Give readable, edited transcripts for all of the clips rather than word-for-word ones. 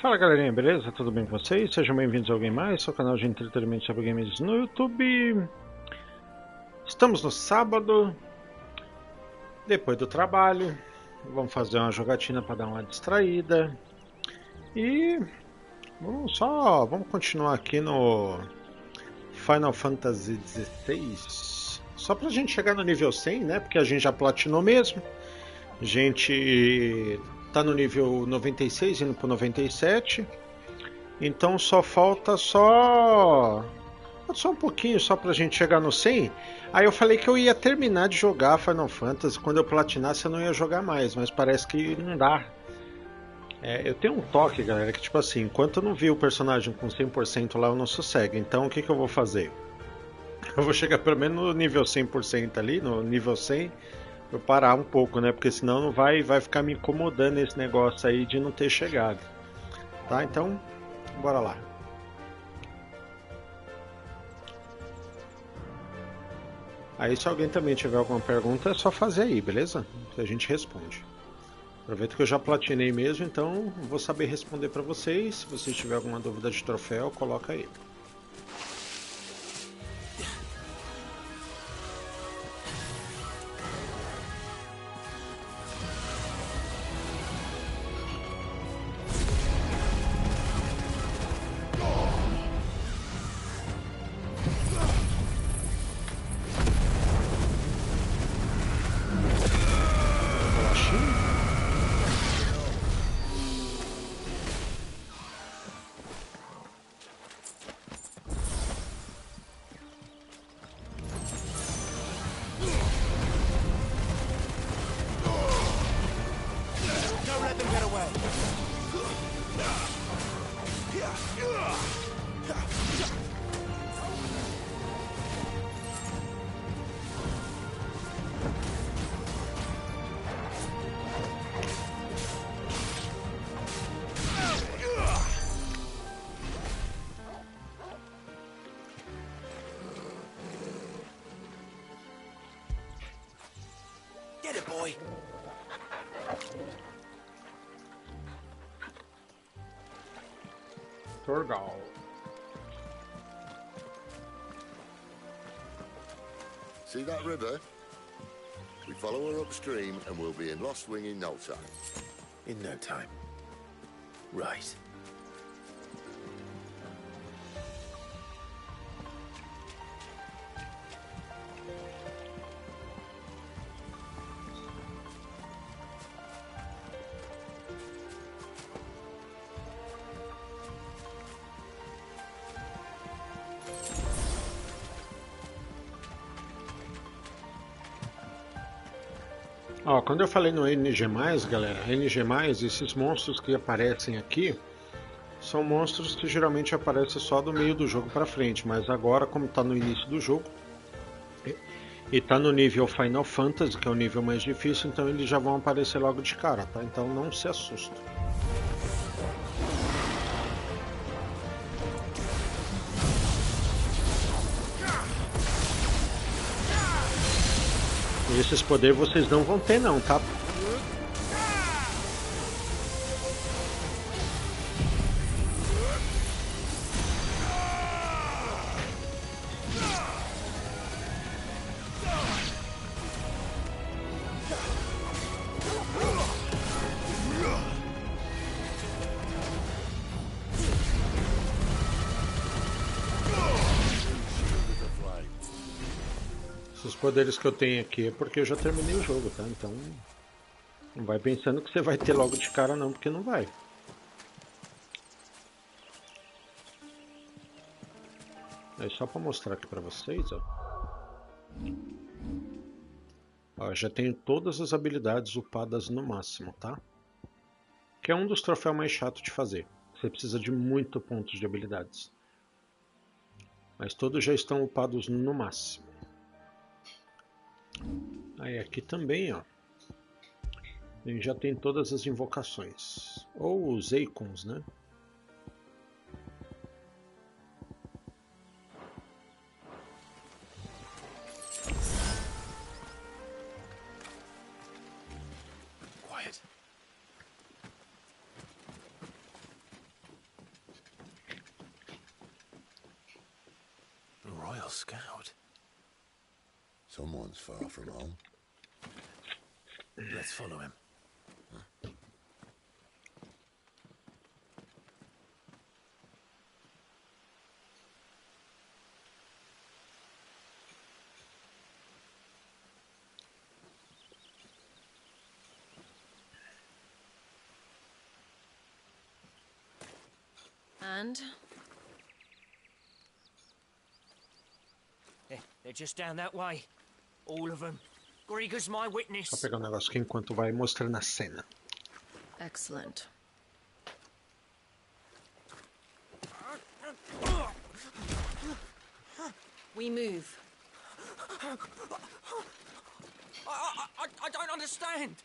Fala galerinha, beleza? Tudo bem com vocês? Sejam bem-vindos a Alguém Mais, seu canal de entretenimento sobre games no YouTube. Estamos no sábado, depois do trabalho. Vamos fazer uma jogatina para dar uma distraída. E vamos continuar aqui no Final Fantasy XVI. Só pra gente chegar no nível 100, né? Porque a gente já platinou mesmo. A gente tá no nível 96, indo pro 97. Então falta só um pouquinho só pra gente chegar no 100. Aí eu falei que eu ia terminar de jogar Final Fantasy. Quando eu platinasse eu não ia jogar mais, mas parece que não dá. Eu tenho um toque, galera, que tipo assim, enquanto eu não vi o personagem com 100% lá, eu não sossego. Então o que eu vou fazer? Eu vou chegar pelo menos no nível 100% ali, no nível 100, pra eu parar um pouco, né? Porque senão não vai ficar me incomodando esse negócio aí de não ter chegado. Tá? Então, bora lá. Aí se alguém também tiver alguma pergunta, é só fazer aí, beleza? Que a gente responde. Aproveito que eu já platinei mesmo, então vou saber responder para vocês. Se vocês tiverem alguma dúvida de troféu, coloca aí. Get it, boy. Torgal. See that river? We follow her upstream and we'll be in Lost Wing in no time. In no time. Right. Ó, quando eu falei no NG+, galera, NG+, esses monstros que aparecem aqui são monstros que geralmente aparecem só do meio do jogo pra frente, mas agora, como tá no início do jogo e tá no nível Final Fantasy, que é o nível mais difícil, então eles já vão aparecer logo de cara, tá? Então não se assusta. E esses poderes vocês não vão ter não, tá? Esses poderes que eu tenho aqui é porque eu já terminei o jogo, tá? Então não vai pensando que você vai ter logo de cara não, porque não vai. É só para mostrar aqui para vocês, ó. Ó, já tenho todas as habilidades upadas no máximo, tá? Que é um dos troféus mais chatos de fazer. Você precisa de muito pontos de habilidades. Mas todos já estão upados no máximo. Aí aqui também, ó. Ele já tem todas as invocações. Ou os icons, né? Girl Scout. Someone's far from home. Let's follow him. And? They're just down that way. All of them. Grieger's my witness. Só pegar um negócio aqui enquanto vai mostrando a cena. Excellent. We move. I don't understand.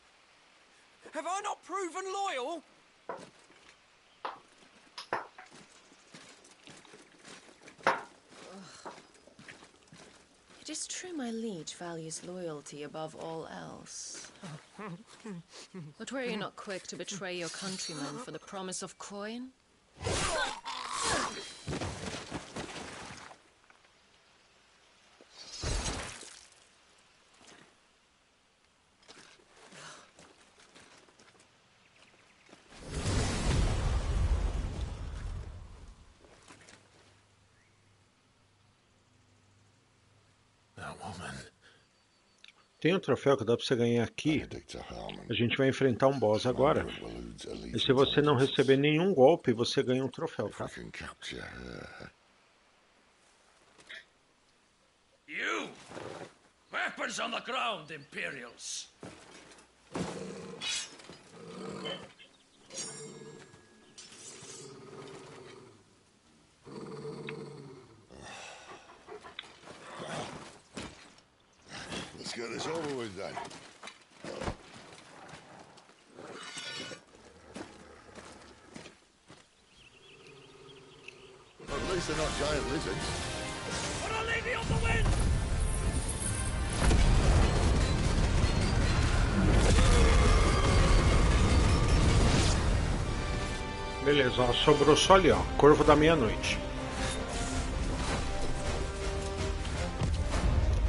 Have I not proven loyal? It is true my liege values loyalty above all else. But were you not quick to betray your countrymen for the promise of coin? Tem um troféu que dá pra você ganhar aqui. A gente vai enfrentar um boss agora. E se você não receber nenhum golpe, você ganha um troféu, tá? You! Weapons on the ground, Imperials! Let's get this over with then. At least they're not giant lizards. But I'll leave you on the wind! Beleza, ó, sobrou só ali, ó, Corvo da Meia-Noite.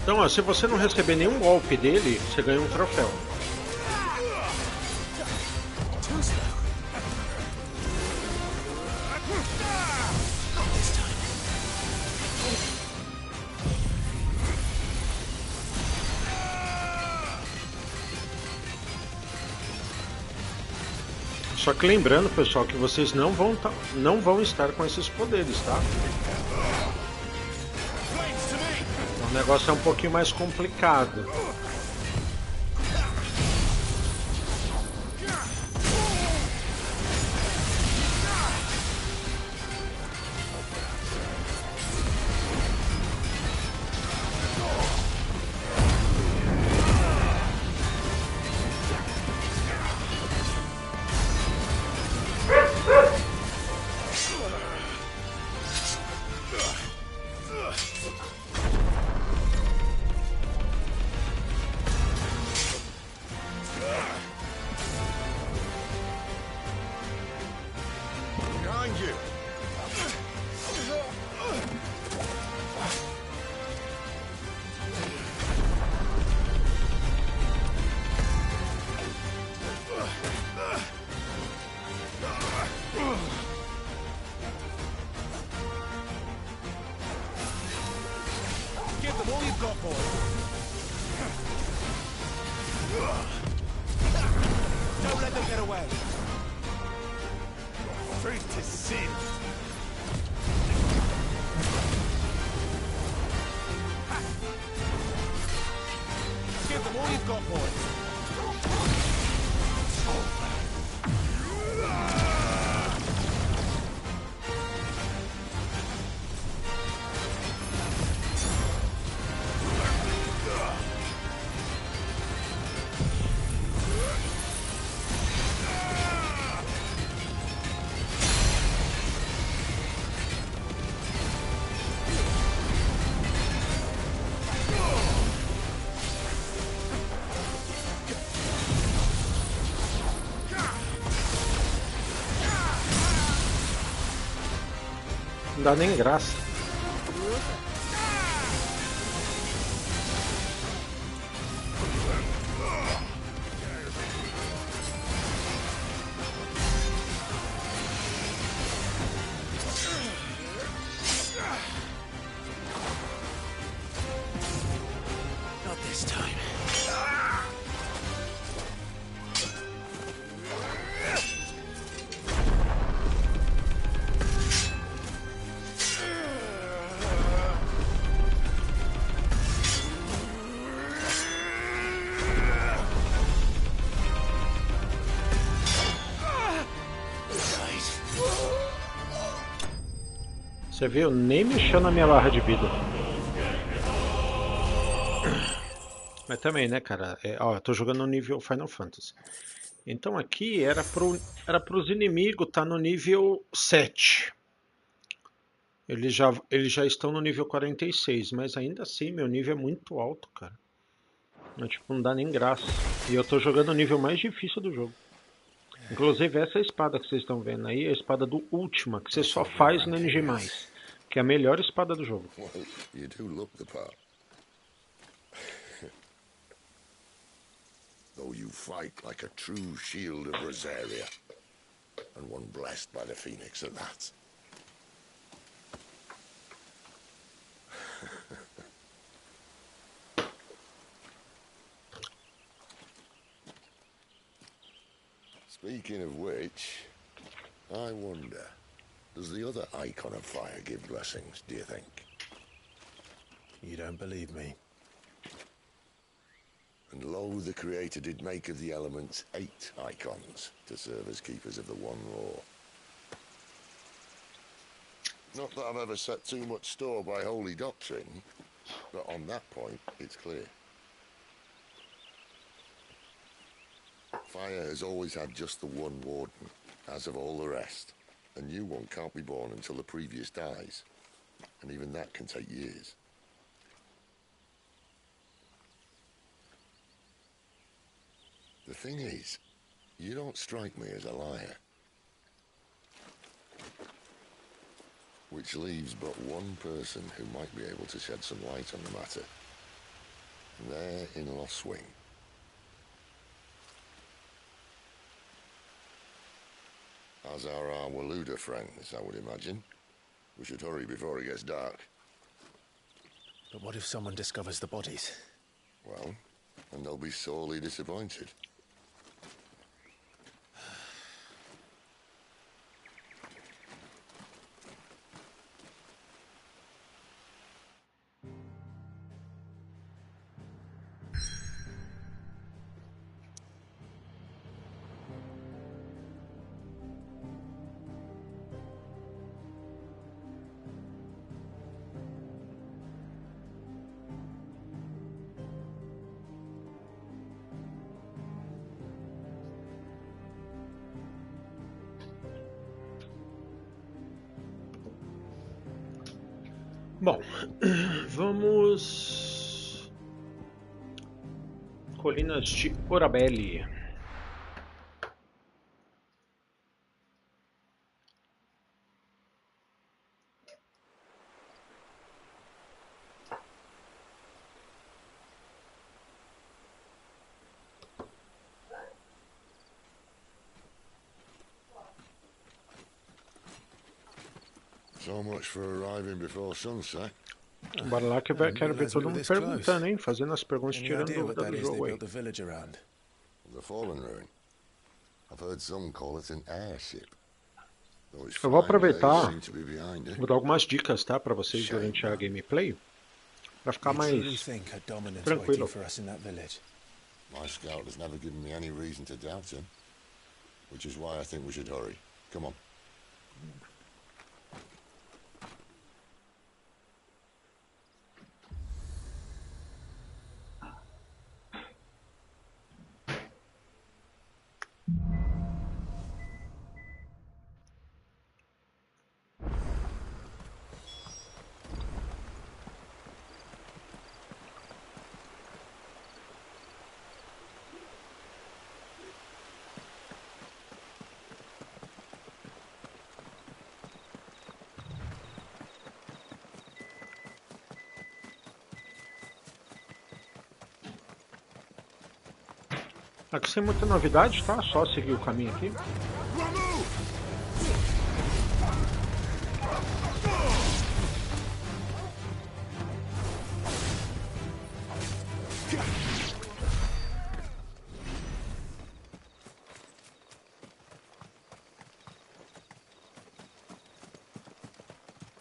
Então, ó, se você não receber nenhum golpe dele, você ganha um troféu. Só que lembrando, pessoal, que vocês não vão estar com esses poderes, tá? O negócio é um pouquinho mais complicado. Não dá nem graça. Você viu? Nem mexeu na minha barra de vida. Mas também, né, cara? Ó, eu tô jogando no nível Final Fantasy. Então aqui era pros inimigos tá no nível 7. Eles já estão no nível 46, mas ainda assim meu nível é muito alto, cara. Não, tipo, não dá nem graça. E eu tô jogando o nível mais difícil do jogo. Inclusive essa espada que vocês estão vendo aí é a espada do Ultima, que você só faz no NG+, que é a melhor espada do jogo. Well, you do look the part. Though you fight like a true shield of Rosaria, and one blessed by the Phoenix at that. Speaking of which, I wonder, does the other icon of fire give blessings, do you think? You don't believe me? And lo, the Creator did make of the elements 8 icons to serve as keepers of the one law. Not that I've ever set too much store by holy doctrine, but on that point, it's clear. Fire has always had just the one warden, as of all the rest. A new one can't be born until the previous dies, and even that can take years. The thing is, you don't strike me as a liar. Which leaves but one person who might be able to shed some light on the matter. There in Lost Wing. As are our Waluda friends, I would imagine. We should hurry before it gets dark. But what if someone discovers the bodies? Well, and they'll be sorely disappointed. Bom, vamos... Colinas de Orabelli. So much for arriving before sunset. Bora lá que eu quero ver todo mundo perguntando, hein? Fazendo as perguntas, Any tirando idea what dúvida that do is they jogo aí. built the village around? The Fallen Ruin. I've heard some call it an airship. Though its Eu vou flying aproveitar, days seem to be behind it. vou dar algumas dicas, tá, para vocês durante a gameplay, para ficar You truly mais think a dominant tranquilo. waiting for us in that village? My scout has never given me any reason to doubt him. Which is why I think we should hurry. Come on. Aqui sem muita novidade, tá? Só seguir o caminho aqui.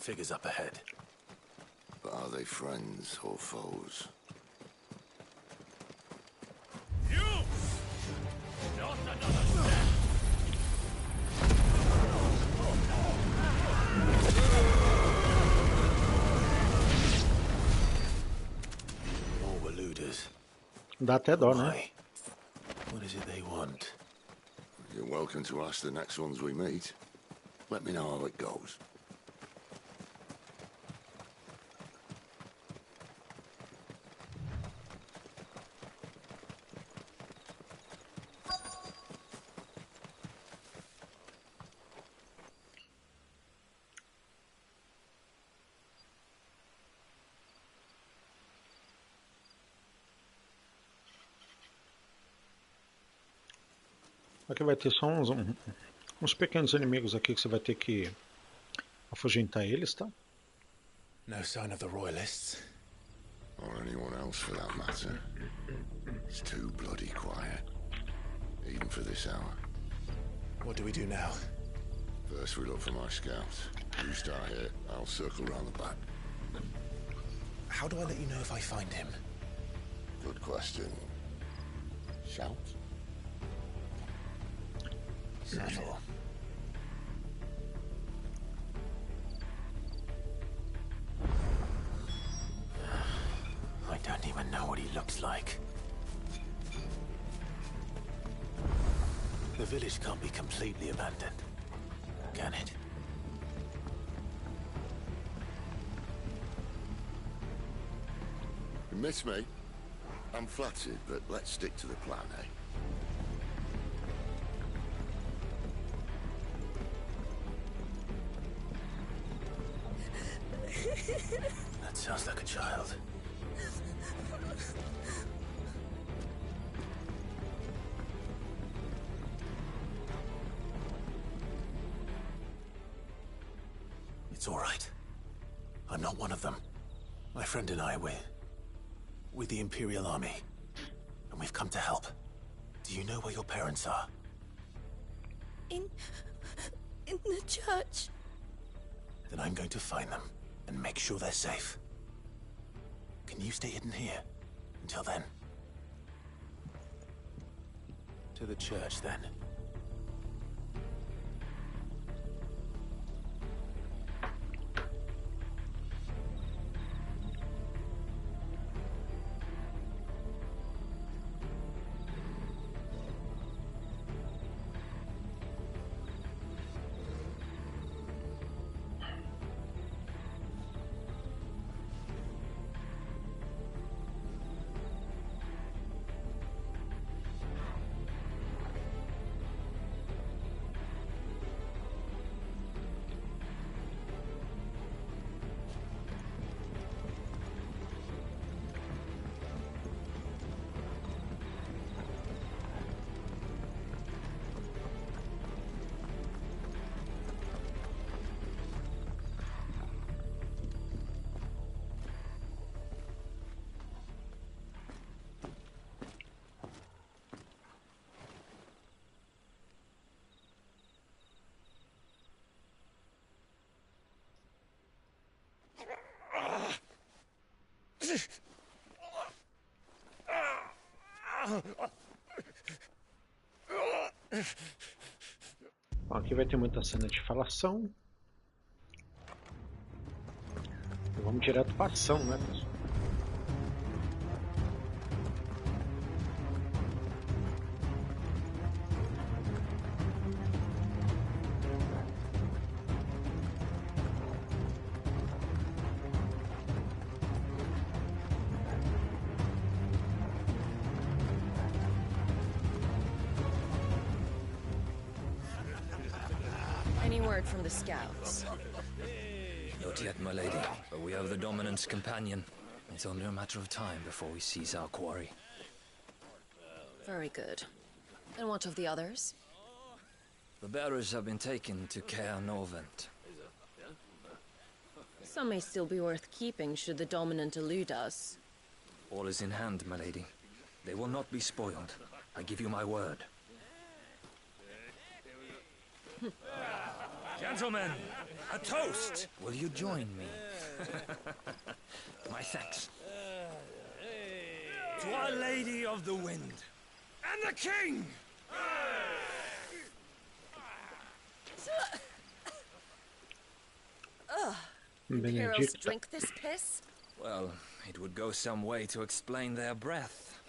Figures up ahead. But are they friends or foes? You! Not another step! Dá até dó, né? Why? What is it they want? You're welcome to ask the next ones we meet. Let me know how it goes. Aqui vai ter só uns pequenos inimigos aqui que você vai ter que afugentar eles, tá? No sign of the royalists. Or anyone else for that matter. It's too bloody quiet. Even for this hour. What do we do now? First we look for my scouts. You start here, I'll circle round the back. How do I let you know if I find him? Good question. Shout? Subtle. I don't even know what he looks like. The village can't be completely abandoned, can it? You miss me? I'm flattered, but let's stick to the plan, eh? That sounds like a child. It's all right. I'm not one of them. My friend and I, we're with the Imperial Army. And we've come to help. Do you know where your parents are? In the church. Then I'm going to find them and make sure they're safe. Can you stay hidden here until then? To the church, then. Bom, aqui vai ter muita cena de falação. Vamos direto para ação, né, pessoal? Any word from the scouts? Not yet, my lady, but we have the Dominant's companion. It's only a matter of time before we seize our quarry. Very good. And what of the others? The bearers have been taken to Caer Norvent. Some may still be worth keeping should the Dominant elude us. All is in hand, my lady. They will not be spoiled. I give you my word. Gentlemen, a toast! Will you join me? My thanks. To Our Lady of the Wind and the King! Imperials drink this piss? Well, it would go some way to explain their breath.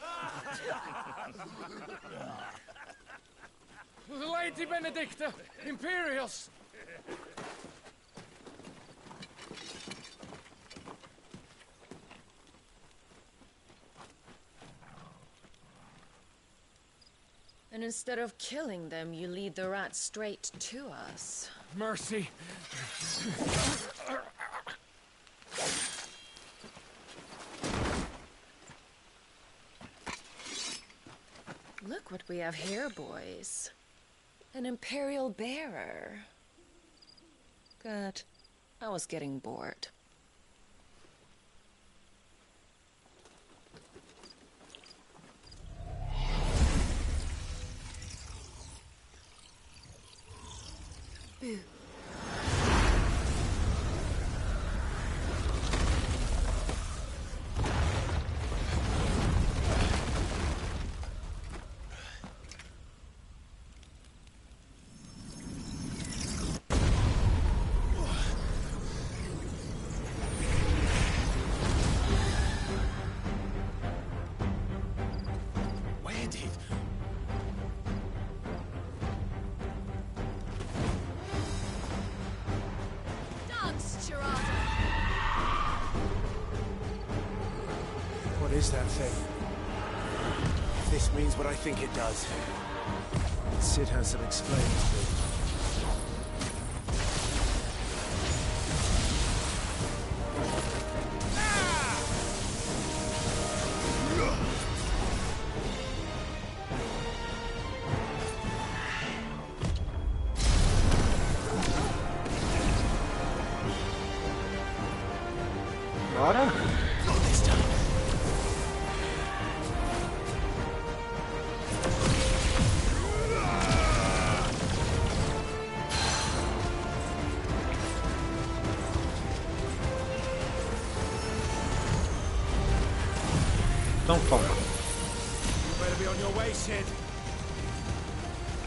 Lady Benedicta, Imperials! And instead of killing them, you lead the rats straight to us. Mercy. Look what we have here, boys. An Imperial bearer. Good. I was getting bored. Boo. Where did... What is that thing? If this means what I think it does, Sid has some explaining to do. Bora? Not this time. Então toma. You better be on your way, Sid.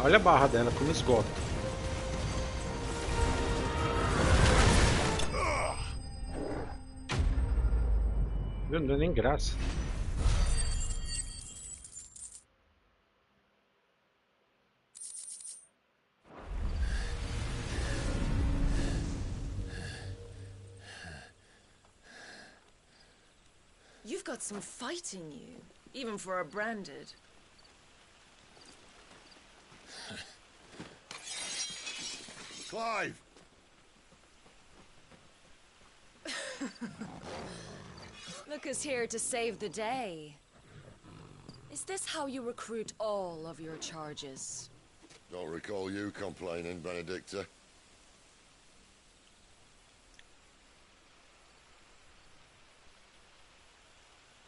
Olha a barra dela como esgota. Viu? Não deu nem graça. You've got some fight in you, even for a branded. Clive! Look who's here to save the day. Is this how you recruit all of your charges? Don't recall you complaining, Benedicta.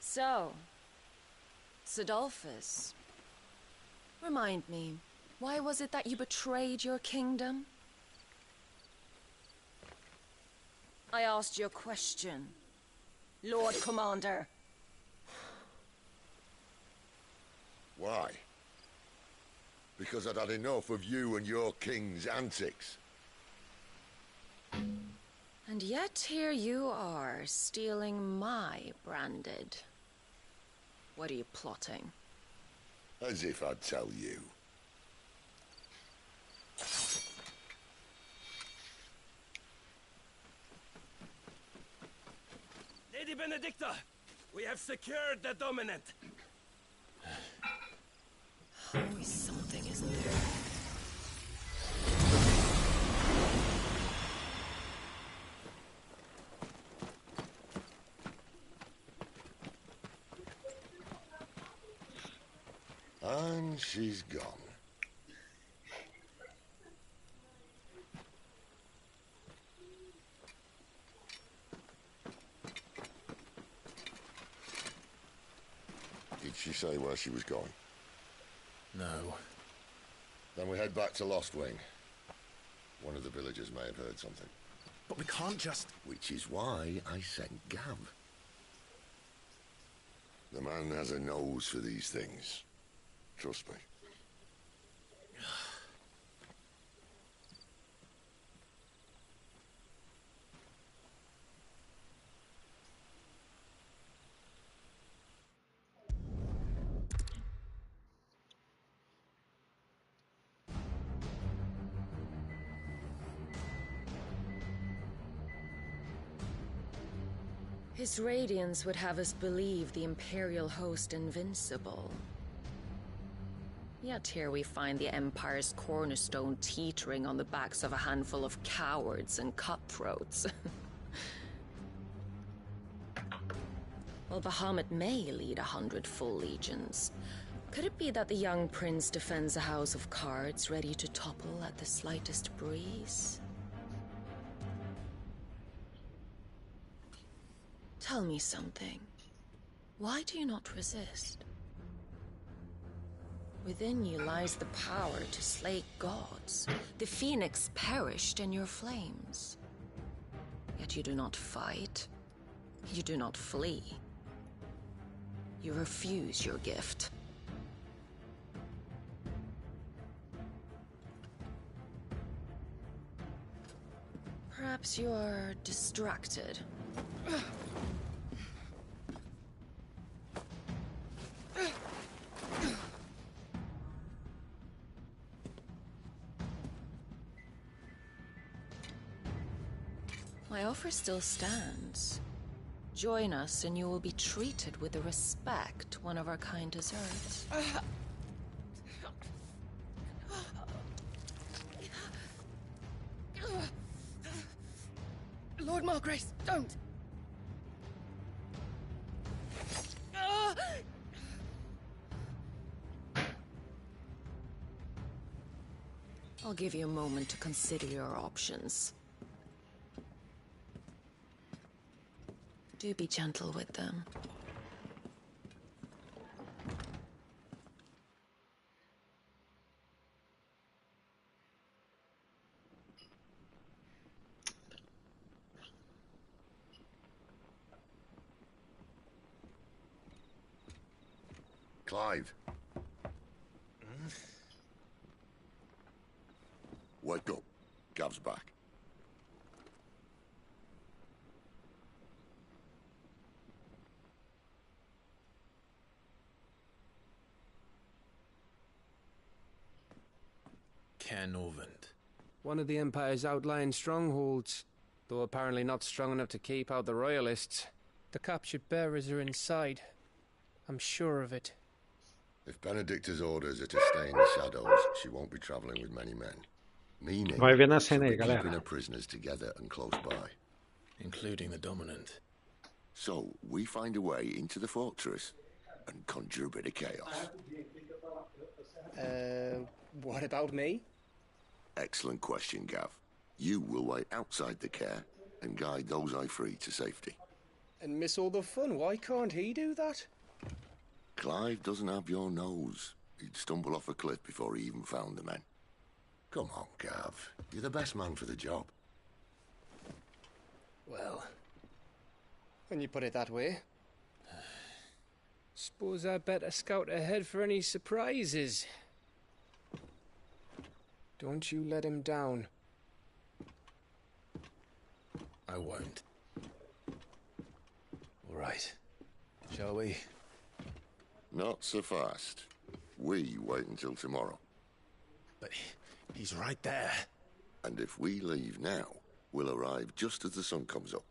So, Sidolphus, remind me, why was it that you betrayed your kingdom? I asked you a question, Lord Commander. Why? Because I'd had enough of you and your king's antics. And yet here you are, stealing my branded. What are you plotting? As if I'd tell you. Lady Benedicta, we have secured the dominant. Always something, isn't there? And she's gone. Did she say where she was going? No. Then we head back to Lost Wing. One of the villagers may have heard something. But we can't just... Which is why I sent Gav. The man has a nose for these things. Trust me. His radiance would have us believe the Imperial host invincible. Yet here we find the Empire's cornerstone teetering on the backs of a handful of cowards and cutthroats. Well, Bahamut may lead 100 full legions. Could it be that the young prince defends a house of cards ready to topple at the slightest breeze? Tell me something. Why do you not resist? Within you lies the power to slay gods. The phoenix perished in your flames. Yet you do not fight. You do not flee. You refuse your gift. Perhaps you are distracted. My offer still stands. Join us and you will be treated with the respect one of our kind deserves. Lord Margrace, don't! I'll give you a moment to consider your options. Do be gentle with them. Clive. Wake up. Gav's back. Caernarvon. One of the Empire's outlying strongholds, though apparently not strong enough to keep out the Royalists. The captured bearers are inside. I'm sure of it. If Benedicta's orders are to stay in the shadows, she won't be travelling with many men. Meaning, Vai ver na she'll cena aí, be keeping galera. her prisoners together and close by. Including the dominant. So, we find a way into the fortress and conjure a bit of chaos. What about me? Excellent question, Gav. You will wait outside the care and guide those I free to safety. And miss all the fun. Why can't he do that? Clive doesn't have your nose. He'd stumble off a cliff before he even found the men. Come on, Gav. You're the best man for the job. Well, when you put it that way. Suppose I better scout ahead for any surprises. Don't you let him down. I won't. All right. Shall we? Not so fast. We wait until tomorrow. But he's right there. And if we leave now, we'll arrive just as the sun comes up.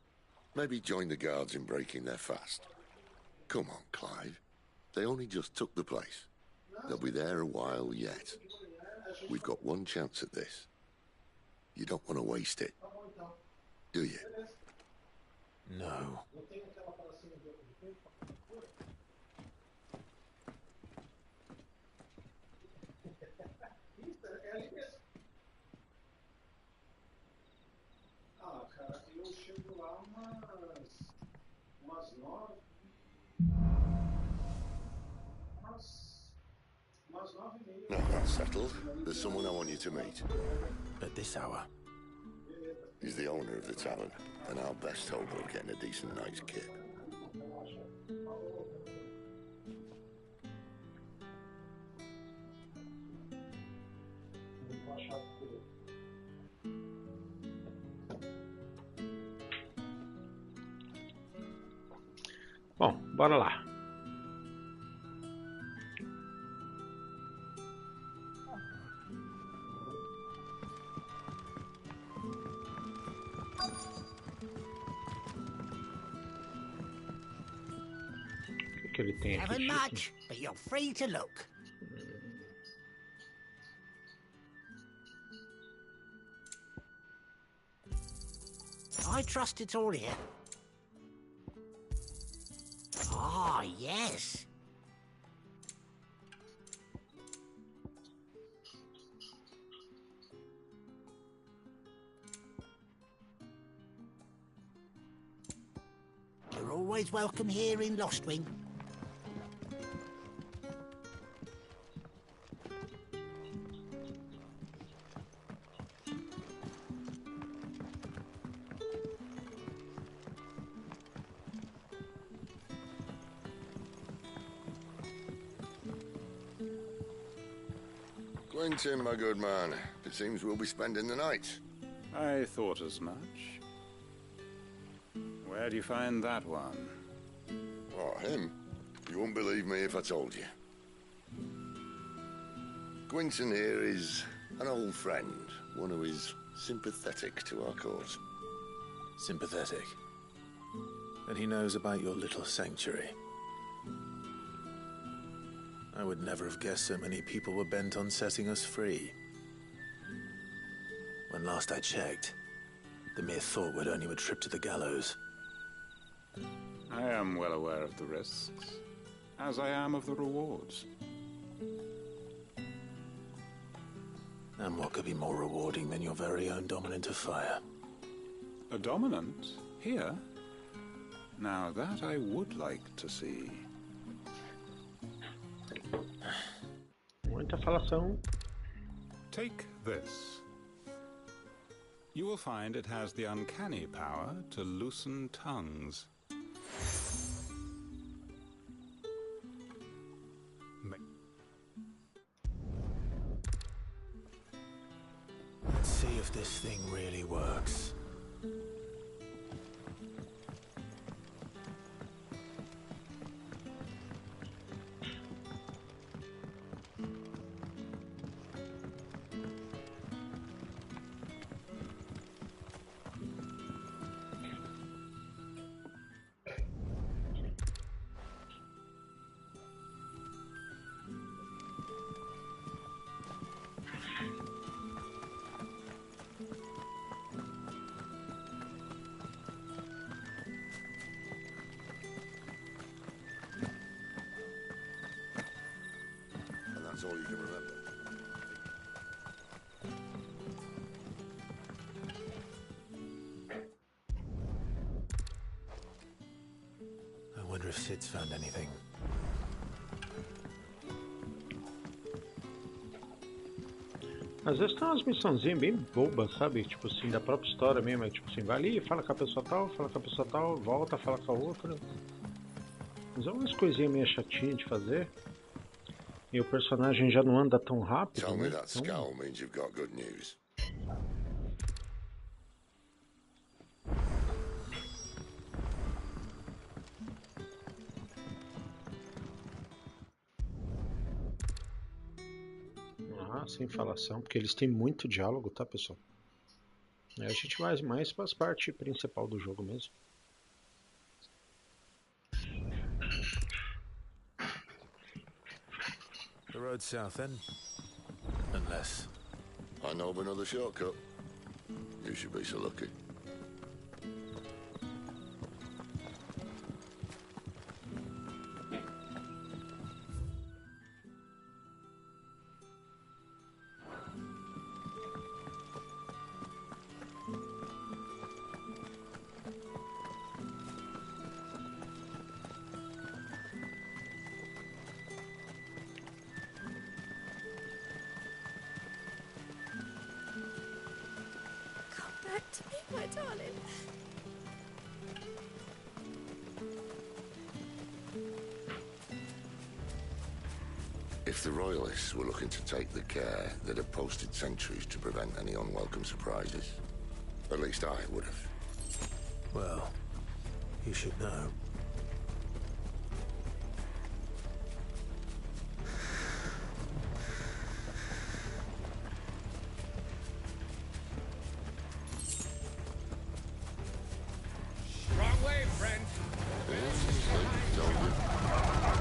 Maybe join the guards in breaking their fast. Come on, Clive. They only just took the place. They'll be there a while yet. We've got one chance at this. You don't want to waste it, do you? No. Now that's settled. There's someone I want you to meet. At this hour. He's the owner of the tavern, and our best hope of getting a decent night's kip. Bom, bora lá. que ele tem aqui? Haven't much, but you're free to look. I trust it's all here. Ah, yes. You're always welcome here in Lostwing. Quentin, my good man. It seems we'll be spending the night. I thought as much. Where do you find that one? What, him? You wouldn't believe me if I told you. Quentin here is an old friend, one who is sympathetic to our cause. Sympathetic. And he knows about your little sanctuary. I would never have guessed so many people were bent on setting us free. When last I checked, the mere thought would earn you a trip to the gallows. I am well aware of the risks, as I am of the rewards. And what could be more rewarding than your very own dominant of fire? A dominant? Here? Now that I would like to see. Muita falação. Take this. You will find it has the uncanny power to loosen tongues. Let's see if this thing really works. And that's all you can remember. I wonder if Sid's found anything. Às vezes tem umas missãozinhas bem bobas, sabe? Tipo assim, da própria história mesmo. É tipo assim, vai ali, fala com a pessoa tal, fala com a pessoa tal, volta, fala com a outra. Mas é umas coisinhas meio chatinhas de fazer. E o personagem já não anda tão rápido, Tell me né? that scowl means you've got good news. Sem falação, porque eles têm muito diálogo, tá, pessoal? A gente vai mais para as partes principal do jogo mesmo. The road south then? Unless... I know of another shortcut. You should be so lucky. Back to me, my darling. If the Royalists were looking to take the care, they'd have posted sentries to prevent any unwelcome surprises. At least I would have. Well, you should know. Wrong way, friend. Told you.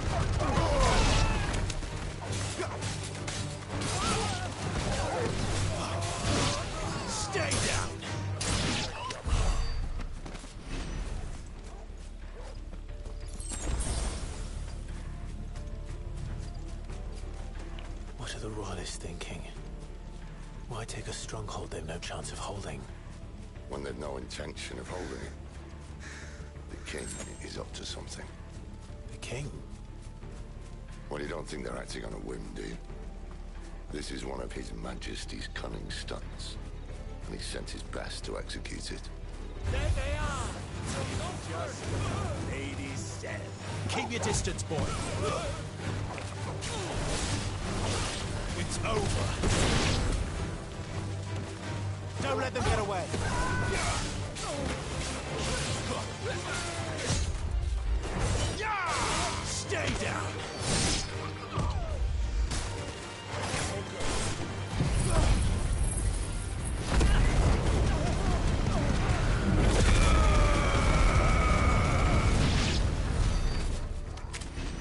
royalist thinking? Why take a stronghold they've no chance of holding? When they've no intention of holding it. The king is up to something. The king? Well, you don't think they're acting on a whim, do you? This is one of His Majesty's cunning stunts, and he sent his best to execute it. There they are! Just what the lady said. Keep your distance, boy. It's over. Don't let them get away. Stay down.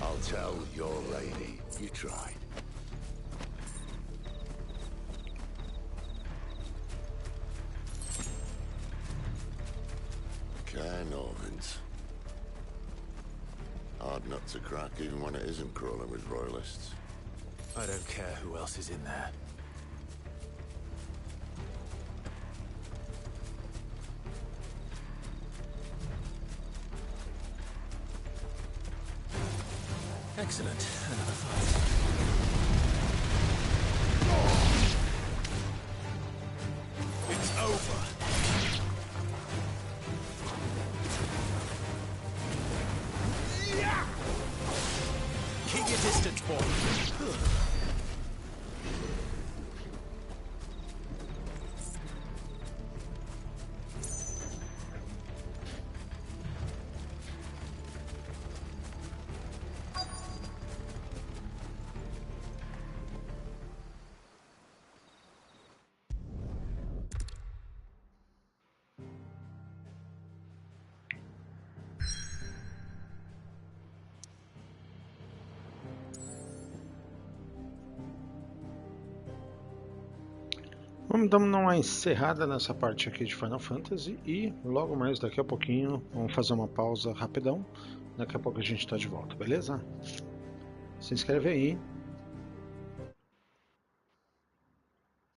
I'll tell your lady you tried. Norvins. Hard nut to crack even when it isn't crawling with royalists. I don't care who else is in there. Excellent. Another fight. It's over. Keep your distance, boy. Vamos dar uma encerrada nessa parte aqui de Final Fantasy e logo mais daqui a pouquinho vamos fazer uma pausa rapidão. Daqui a pouco a gente está de volta, beleza? Se inscreve aí,